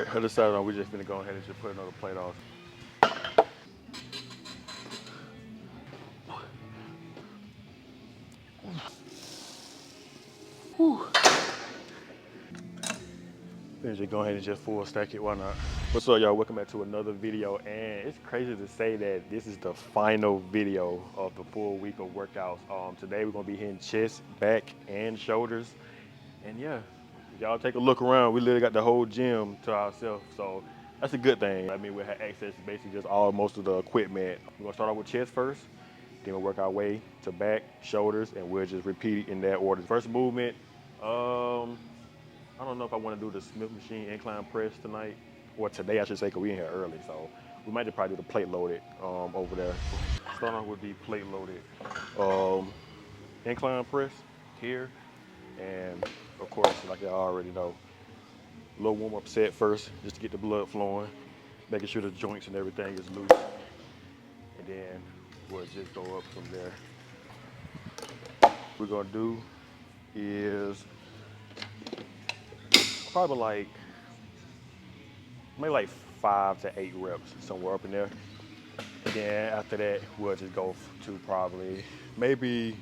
I decided on we just gonna go ahead and just put another plate on. Whew. Then just go ahead and just full stack it, why not? What's up, y'all? Welcome back to another video, and it's crazy to say that this is the final video of the full week of workouts. Today we're gonna be hitting chest, back, and shoulders, and yeah, y'all take a look around. We literally got the whole gym to ourselves, so that's a good thing. I mean, we have access to basically just most of the equipment. We're gonna start off with chest first, then we'll work our way to back, shoulders, and we'll just repeat it in that order. First movement, I don't know if I want to do the Smith machine incline press tonight, or today I should say, because we in here early. So we might just probably do the plate loaded over there. Starting off with the plate loaded incline press here. And of course, like y'all already know, a little warm up set first, just to get the blood flowing, making sure the joints and everything is loose. And then we'll just go up from there. What we're gonna do is probably like maybe like 5 to 8 reps, somewhere up in there. And then after that, we'll just go to probably maybe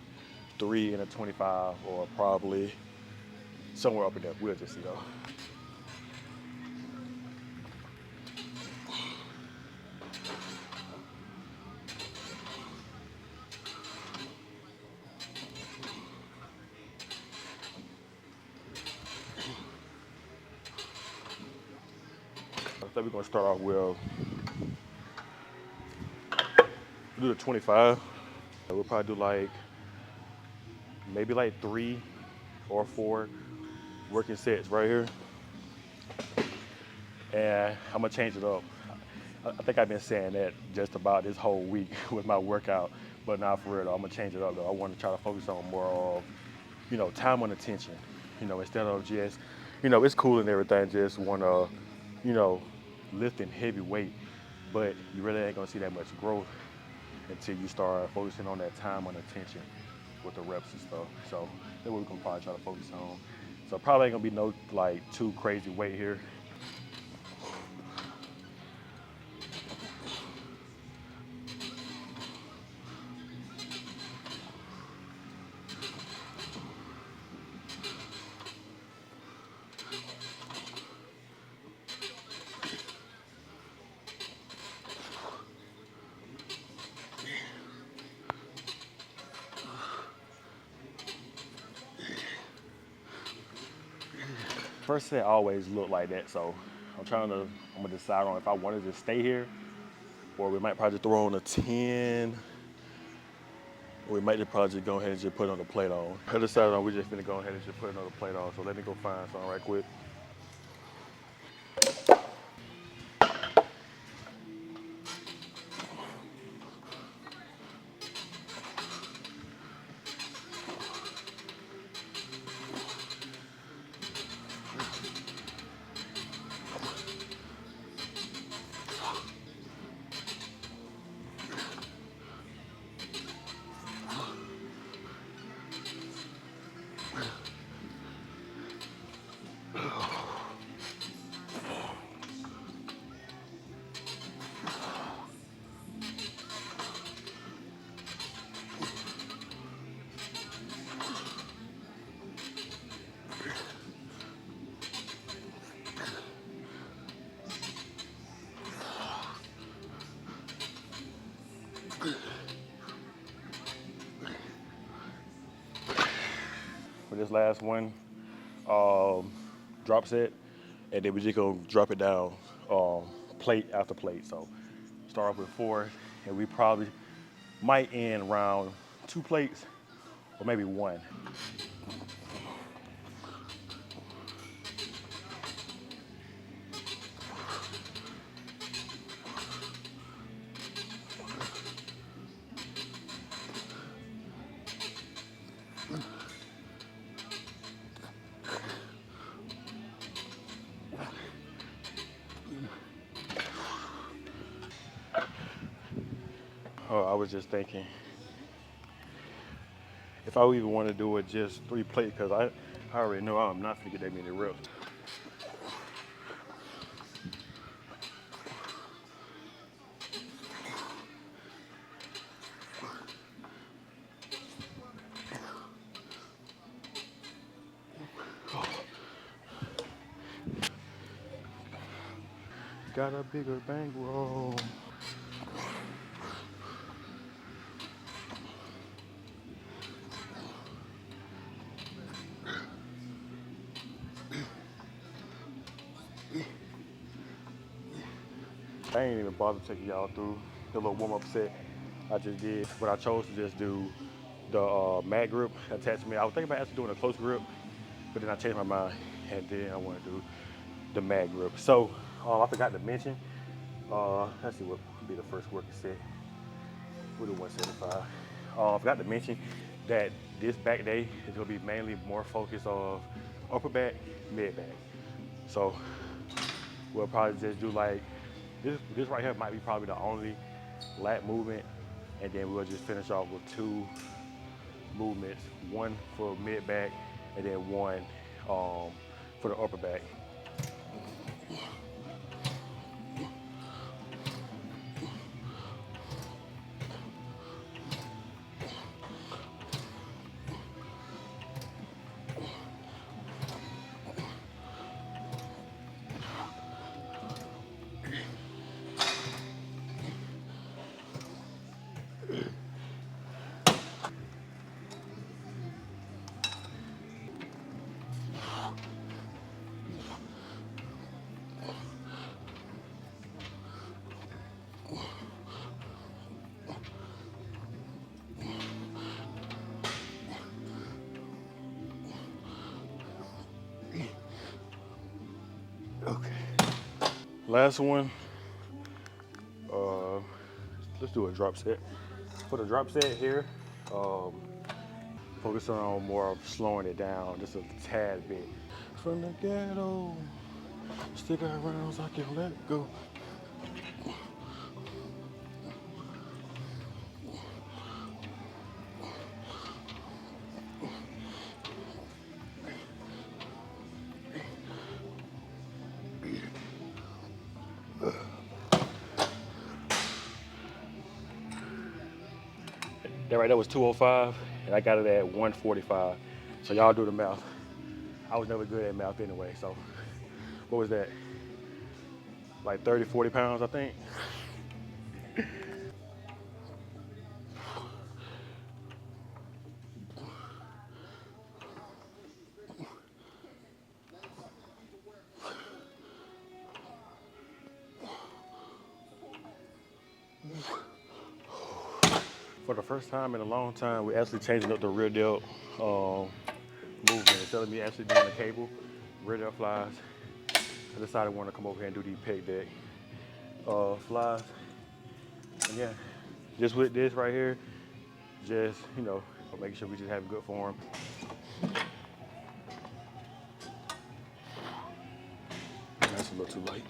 3 in a 25, or probably somewhere up in there. We'll just see though. So we're gonna start off with, we'll do the 25. We'll probably do like, maybe like 3 or 4 working sets right here. And I'm gonna change it up. I think I've been saying that just about this whole week with my workout, but not for real though. I'm gonna change it up though. I want to try to focus on more of, time on attention. Instead of just, it's cool and everything, just wanna, you know, lifting heavy weight, but you really ain't gonna see that much growth until you start focusing on that time on attention with the reps and stuff. So that's what we're gonna probably try to focus on. So probably ain't gonna be no like too crazy weight here. First set always look like that, so I'm gonna decide on if I wanted to stay here, or we might probably throw on a 10, or we might just probably just go ahead and just put on the plate on. I decided on we just gonna go ahead and just put another plate on, so let me go find something right quick. For this last one, drop set, and then we just gonna drop it down, plate after plate. So start off with 4, and we probably might end around 2 plates, or maybe 1. Oh, I was just thinking, if I would even want to do it just 3 plates, because I already know I'm not gonna get that many reps. got a bigger bankroll. I ain't even bother taking y'all through the little warm-up set I just did, but I chose to just do the mat grip attachment. I was thinking about actually doing a close grip, but then I changed my mind, and then I want to do the mat grip. So I forgot to mention, let's see what would be the first working set. We'll do 175. I forgot to mention that this back day is going to be mainly more focused on upper back, mid back. So we'll probably just do like, this right here might be probably the only lat movement, and then we'll just finish off with 2 movements, one for mid back and then one for the upper back. Okay. Last one. Let's do a drop set. For the drop set here, focus on more of slowing it down just a tad bit. From the ghetto, stick around so I can let go. That right there was 205, and I got it at 145. So y'all do the math. I was never good at math anyway, so what was that? Like 30, 40 pounds, I think. For the first time in a long time, we're actually changing up the rear delt movement. Instead of me actually doing the cable, rear delt flies, I decided I want to come over here and do these pec deck flies. And yeah, just with this right here, just, making sure we just have good form. That's a little too light.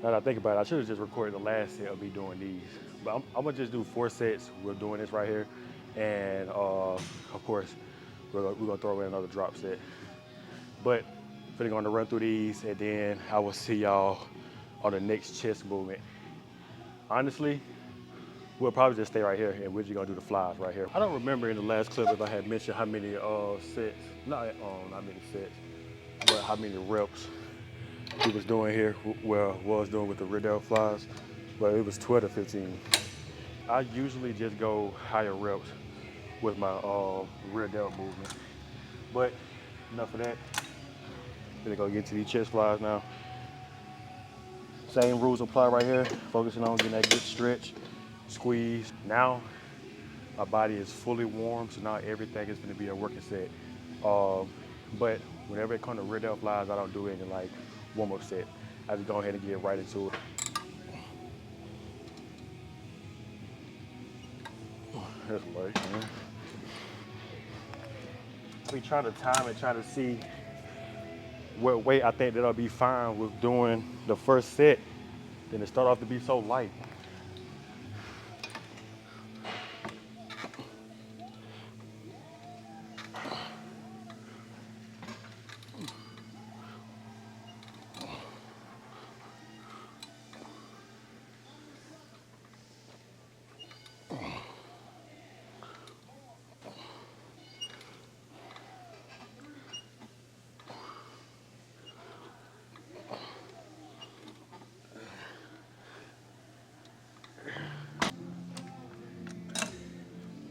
Now that I think about it, I should have just recorded the last set of me doing these. But I'm gonna just do 4 sets. We're doing this right here. And of course, we're gonna throw in another drop set. But I'm gonna run through these, and then I will see y'all on the next chest movement. Honestly, we'll probably just stay right here, and we're just gonna do the flies right here. I don't remember in the last clip if I had mentioned how many sets, not many sets, but how many reps he was doing here, was doing with the rear delt flies, but it was 12 to 15. I usually just go higher reps with my rear delt movement, but enough of that. Gonna go get to these chest flies now. Same rules apply right here, focusing on getting that good stretch, squeeze. Now, my body is fully warm, so now everything is gonna be a working set. But whenever it comes to rear delt flies, I don't do any like warm-up set. I just go ahead and get right into it. That's light, man. We try to time and try to see what weight I think that'll be fine with doing the first set Then it start off to be so light.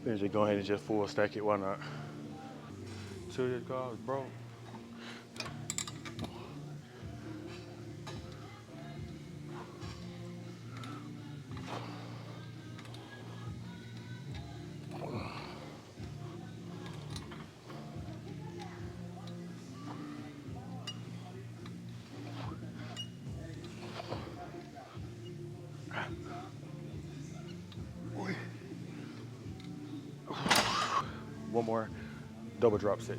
Then just go ahead and just full stack it, why not? Till this car is broke. One more double drop set.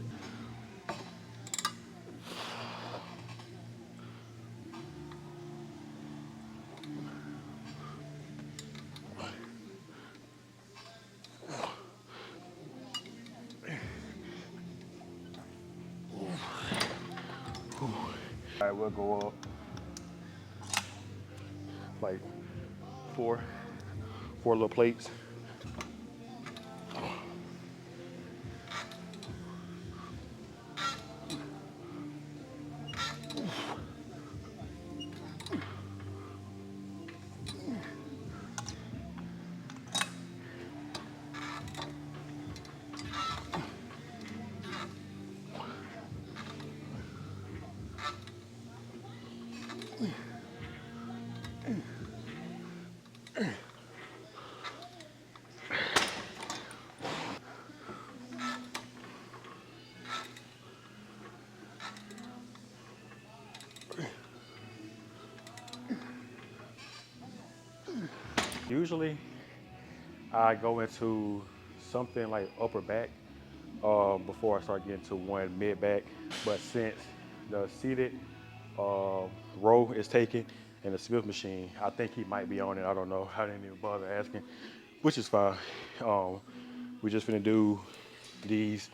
All right, we'll go up like four little plates. Usually, I go into something like upper back before I start getting to one mid back. But since the seated row is taken and the Smith machine, I think he might be on it. I don't know. I didn't even bother asking, which is fine. We just finna do these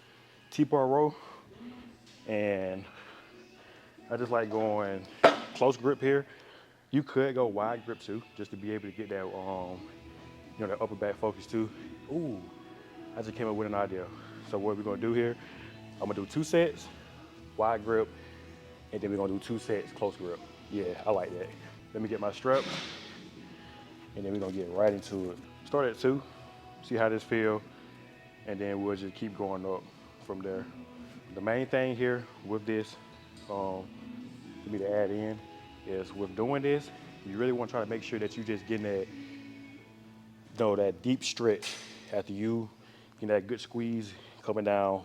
T-bar row, and I just like going close grip here. You could go wide grip too, just to be able to get that, that upper back focus too. Ooh, I just came up with an idea. So what we're gonna do here, I'm gonna do 2 sets, wide grip, and then we're gonna do 2 sets, close grip. Yeah, I like that. Let me get my strap, and then we're gonna get right into it. Start at 2, see how this feel, and then we'll just keep going up from there. The main thing here with this, for me to add in, is with doing this, you really want to try to make sure that you're just getting that, that deep stretch after you get that good squeeze coming down,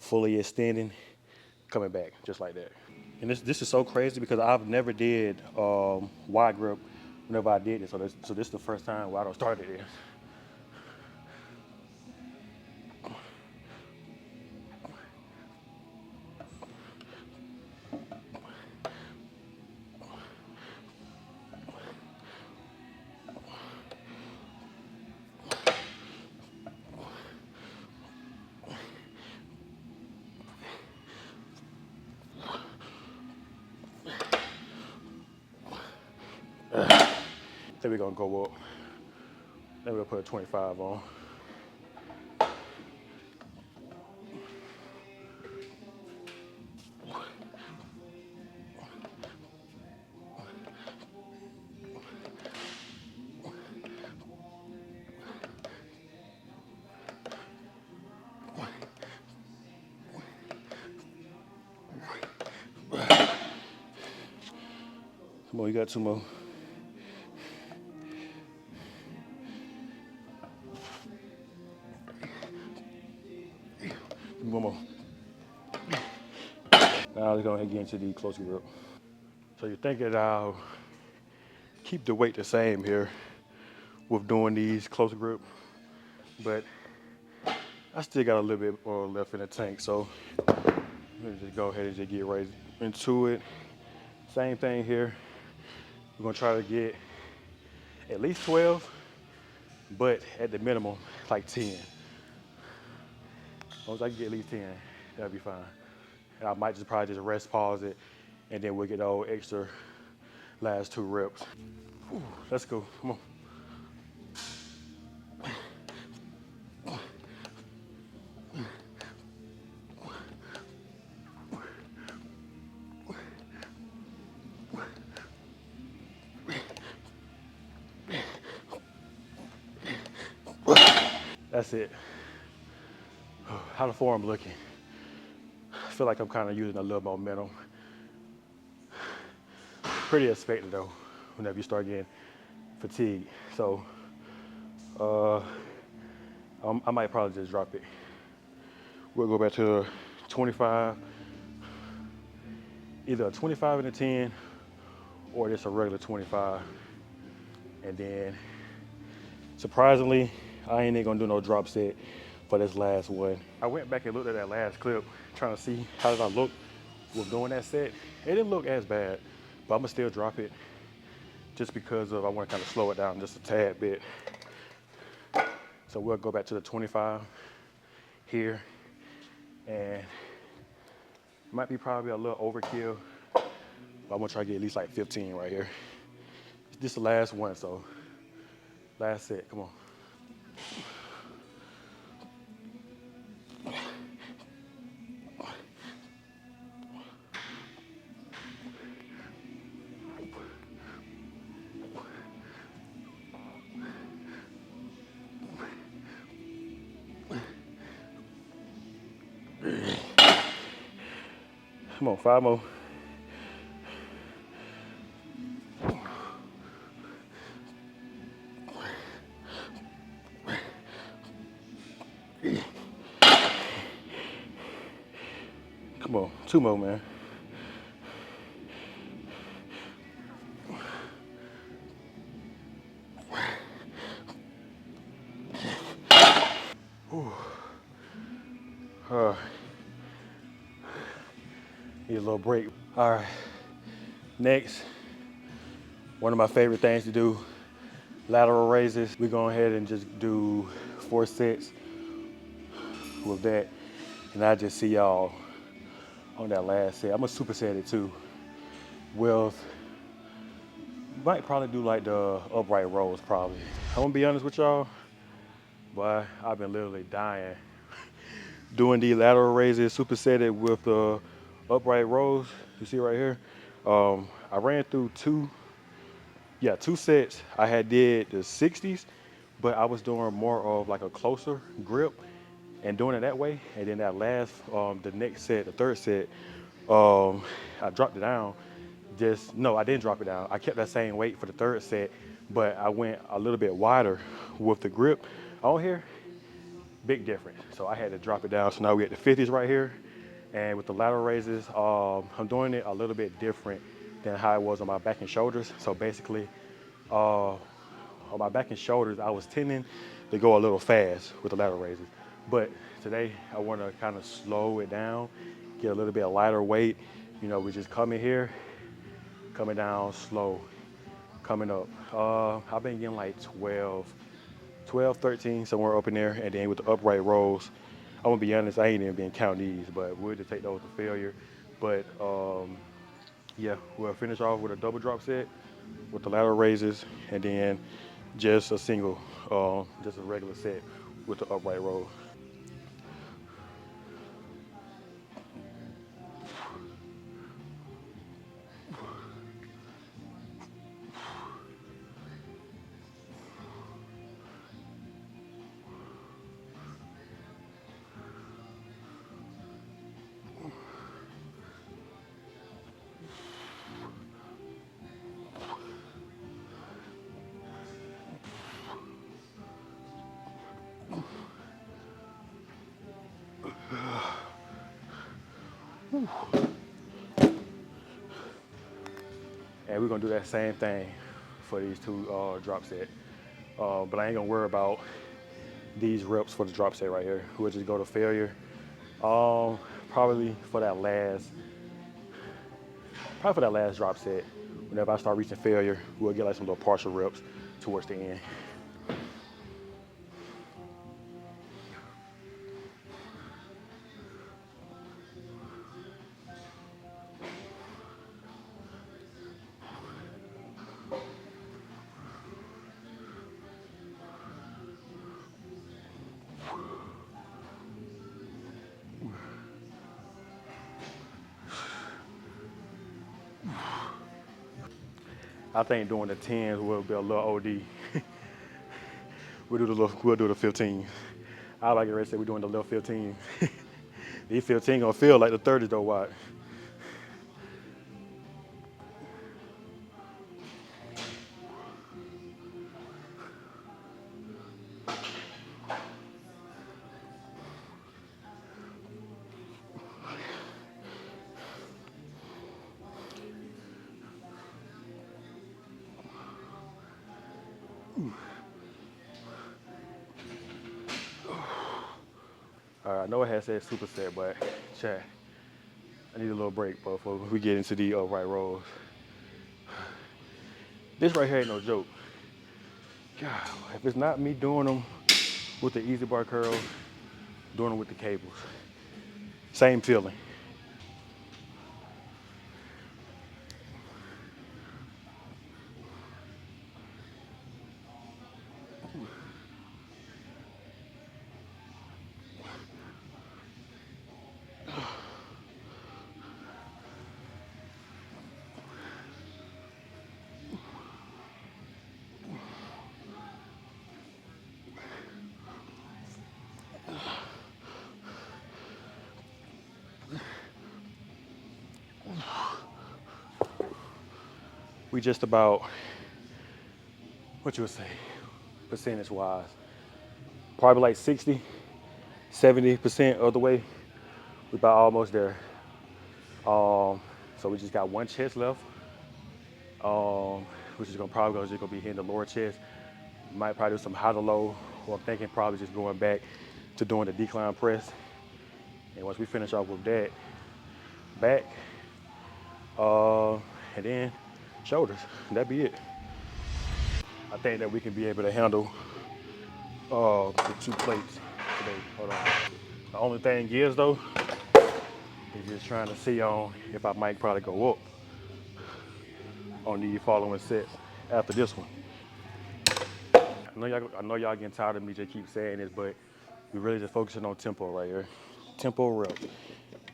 fully extending, coming back just like that. And this is so crazy because I've never did wide grip whenever I did it. So this is the first time where I don't started it. Then we're gonna go up. Then we'll put a 25 on. Come on, you got 2 more. One more. Now let's go ahead and get into the close grip. So you're thinking I'll keep the weight the same here with doing these close grip, but I still got a little bit more left in the tank. So let me just go ahead and just get right into it. Same thing here. We're gonna try to get at least 12, but at the minimum, like 10. As long as I can get at least 10, that'll be fine. And I might just probably just rest, pause it, and then we'll get those extra last 2 reps. Whew, let's go, come on. That's it. How the form looking? I feel like I'm kind of using a little momentum. Pretty expected though, whenever you start getting fatigued. So I might probably just drop it. We'll go back to 25, either a 25 and a 10, or just a regular 25. And then, surprisingly, I ain't even gonna do no drop set for this last one. I went back and looked at that last clip, trying to see how did I look with doing that set. It didn't look as bad, but I'm gonna still drop it just because of I want to kind of slow it down just a tad bit. So we'll go back to the 25 here, and might be probably a little overkill, but I'm gonna try to get at least like 15 right here. This is the last one, so last set, come on. Come on, 5 more. Come on, 2 more, man. Need a little break. All right, next, one of my favorite things to do, lateral raises. We're going ahead and just do 4 sets with that. And I just see y'all on that last set. I'm gonna superset it too. Might probably do like the upright rows probably. I'm gonna be honest with y'all, but I've been literally dying doing the lateral raises, supersetted with the upright rows. You see right here. I ran through 2 sets. I had did the 60s, but I was doing more of like a closer grip and doing it that way. And then that last, the next set, the 3rd set, I dropped it down. No, I didn't drop it down. I kept that same weight for the 3rd set, but I went a little bit wider with the grip on here. Big difference. So I had to drop it down. So now we're at the 50s right here. And with the lateral raises, I'm doing it a little bit different than how it was on my back and shoulders. So basically, on my back and shoulders, I was tending to go a little fast with the lateral raises. But today, I want to kind of slow it down, get a little bit lighter weight. You know, we just come in here, coming down slow, coming up. I've been getting like 12, 13, somewhere up in there. And then with the upright rows, I'm gonna be honest, I ain't even been counting these, but we'll just take those to failure. But yeah, we'll finish off with a double drop set with the lateral raises, and then just a single, just a regular set with the upright row. And we're gonna do that same thing for these 2 drop set. But I ain't gonna worry about these reps for the drop set right here. We'll just go to failure. Probably for that last drop set, Whenever I start reaching failure, we'll get like some little partial reps towards the end. I think doing the 10s will be a little OD. We'll do the 15. I like it ready to say we're doing the little 15. These 15 gonna feel like the 30s though, why? All right, I know it has said superset, but chat, I need a little break before we get into the upright rows. This right here ain't no joke. God, if it's not me doing them with the easy bar curls, doing them with the cables, same feeling. We just about, what you would say, percentage wise, probably like 60, 70% of the way. We about almost there. So we just got one chest left, which is just gonna be hitting the lower chest. Might probably do some high to low, or I'm thinking probably just going back to doing the decline press. And once we finish off with that, back, and then shoulders. That'd be it. I think that we can be able to handle the 2 plates today. Hold on. The only thing is though, is just trying to see on if I might probably go up on the following sets after this one. I know y'all getting tired of me just keep saying this, but we really just focusing on tempo right here. Tempo rep.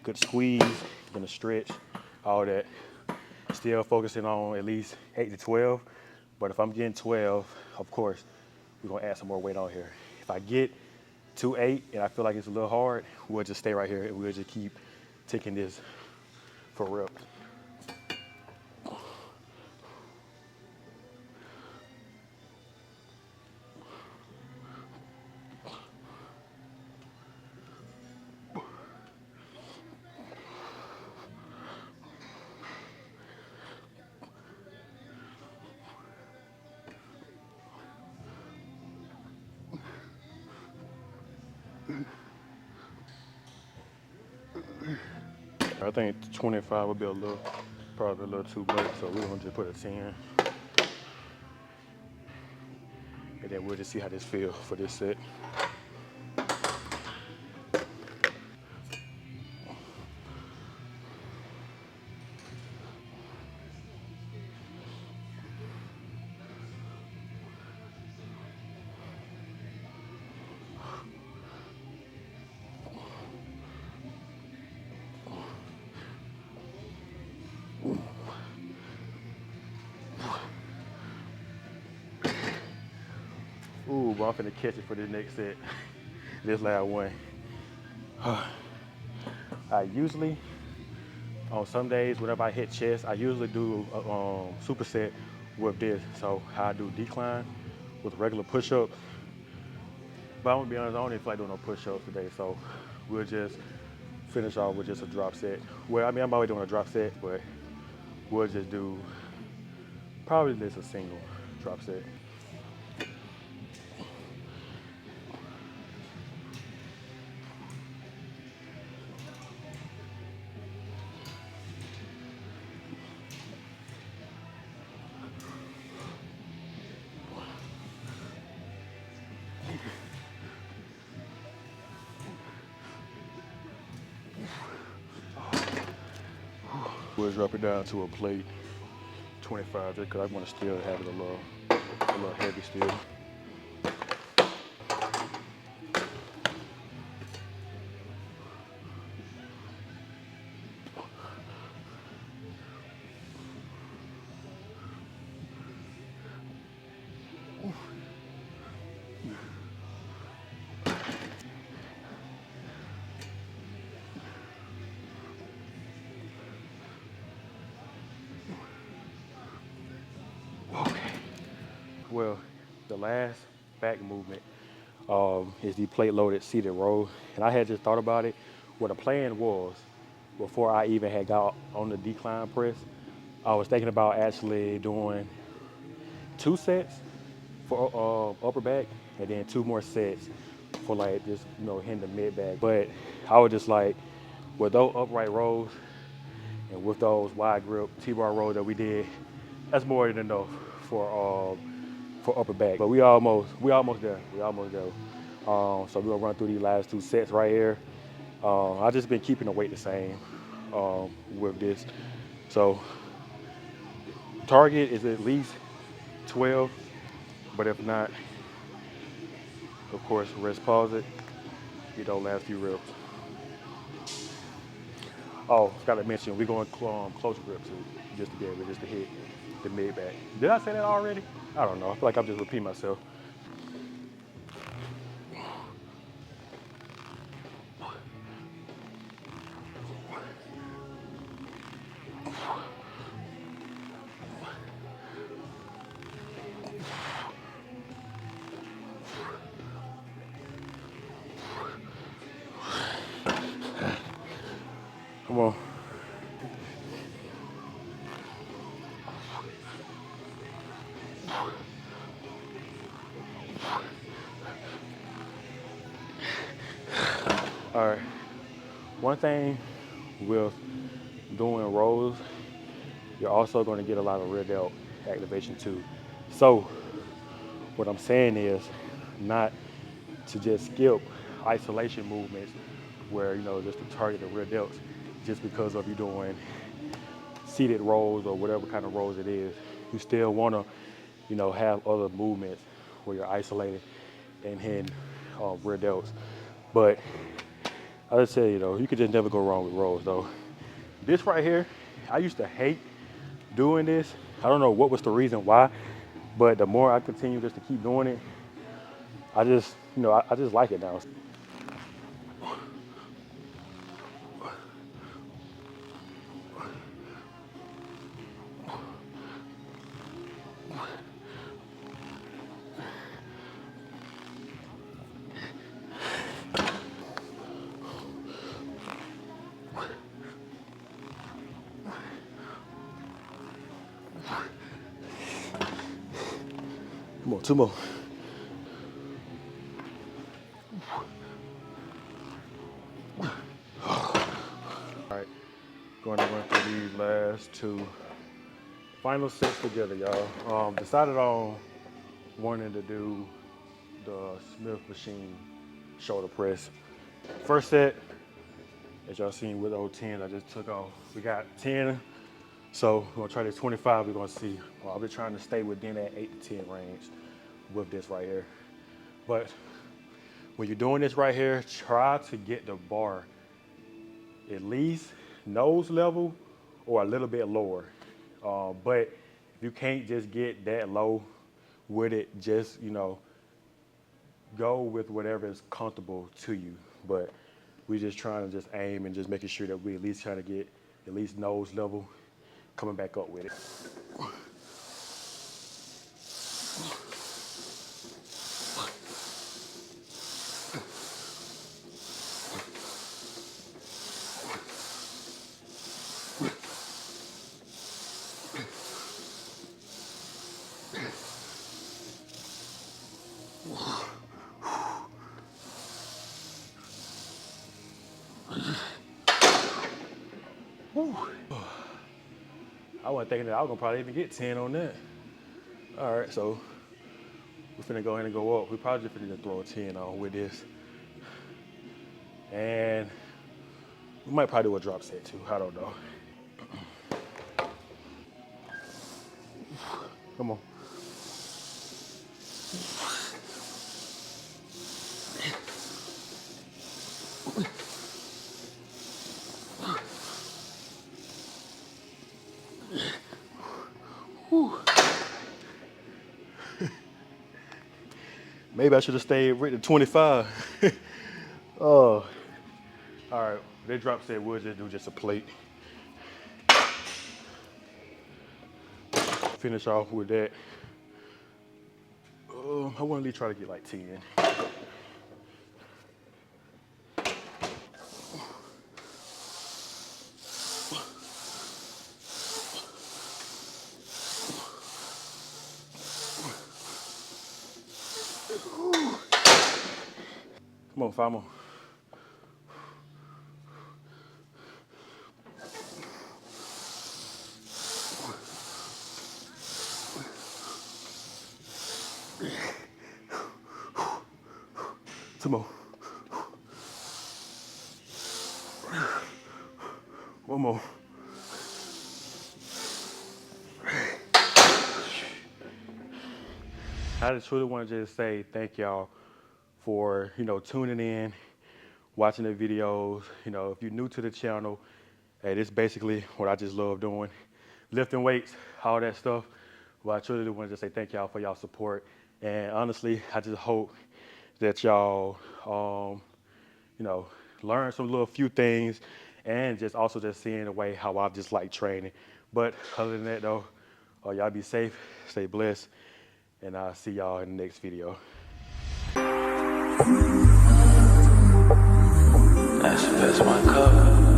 Good squeeze, gonna stretch, all that. Still focusing on at least 8 to 12. But if I'm getting 12, of course, we're gonna add some more weight on here. If I get to 8 and I feel like it's a little hard, we'll just stay right here and we'll just keep taking this for reps. I think 25 would be probably a little too much, so we're gonna just put a 10. And then we'll just see how this feels for this set. Ooh, but I'm finna catch it for this next set. This last one. I usually, on some days, whenever I hit chest, I usually do a superset with this. So how I do decline with regular push-ups. But I'm gonna be honest, I don't even feel like doing no push-ups today. So we'll just finish off with just a drop set. Well, I mean, I'm always doing a drop set, but we'll just do probably just a single drop set. We'll drop it down to a plate, 25, just because I want to still have it a little heavy still. Okay. Well, the last back movement is the plate loaded seated row. And I had just thought about it. What the plan was before I even had got on the decline press, I was thinking about actually doing 2 sets for upper back and then 2 more sets for like just, hitting the mid back. But I was just like, with those upright rows and with those wide grip T-bar rows that we did, that's more than enough for upper back. But we almost there. We almost there. So we're gonna run through these last 2 sets right here. I've just been keeping the weight the same with this. So target is at least 12, but if not, of course, rest pause it. Get those last few reps. Oh, forgot to mention, we're going close grip too, just to be able to hit the mid back. Did I say that already? I don't know. I feel like I'm just repeating myself. Come on. All right. One thing with doing rows, you're also going to get a lot of rear delt activation too. So what I'm saying is not to just skip isolation movements where, just to target the rear delts just because of you doing seated rows or whatever kind of rows it is. You still want to, have other movements where you're isolated and hitting rear delts. But I just say, you could just never go wrong with rows though. This right here, I used to hate doing this. I don't know what was the reason why, but the more I continue just to keep doing it, I just, I just like it now. Come on, 2 more. All right, going to run through these last 2 final sets together, y'all. Decided on wanting to do the Smith machine shoulder press. First set, as y'all seen with those 10, I just took off. We got 10, so we're gonna try this 25. We're gonna see. I'll be trying to stay within that 8 to 10 range with this right here. But when you're doing this right here, try to get the bar at least nose level or a little bit lower. But if you can't just get that low with it, just, go with whatever is comfortable to you. But we just trying to just aim and just making sure that we at least trying to get at least nose level coming back up with it. I wasn't thinking that I was gonna probably even get 10 on that. All right, so we're finna go ahead and go up. We probably just finna throw a 10 on with this. And we might probably do a drop set too, I don't know. Come on. Maybe I should have stayed right at 25. Oh, all right. They drop said we'll just do just a plate. Finish off with that. I want to at least try to get like 10. Come on, 5 more. Some more. One more. I just truly want to just say thank y'all for, tuning in, watching the videos. If you're new to the channel, hey, this is basically what I just love doing. Lifting weights, all that stuff. But I truly want to just say thank y'all for y'all support. And honestly, I just hope that y'all, learn some little few things and just also just seeing the way how I just like training. But other than that though, y'all be safe, stay blessed, and I'll see y'all in the next video. That's my cup.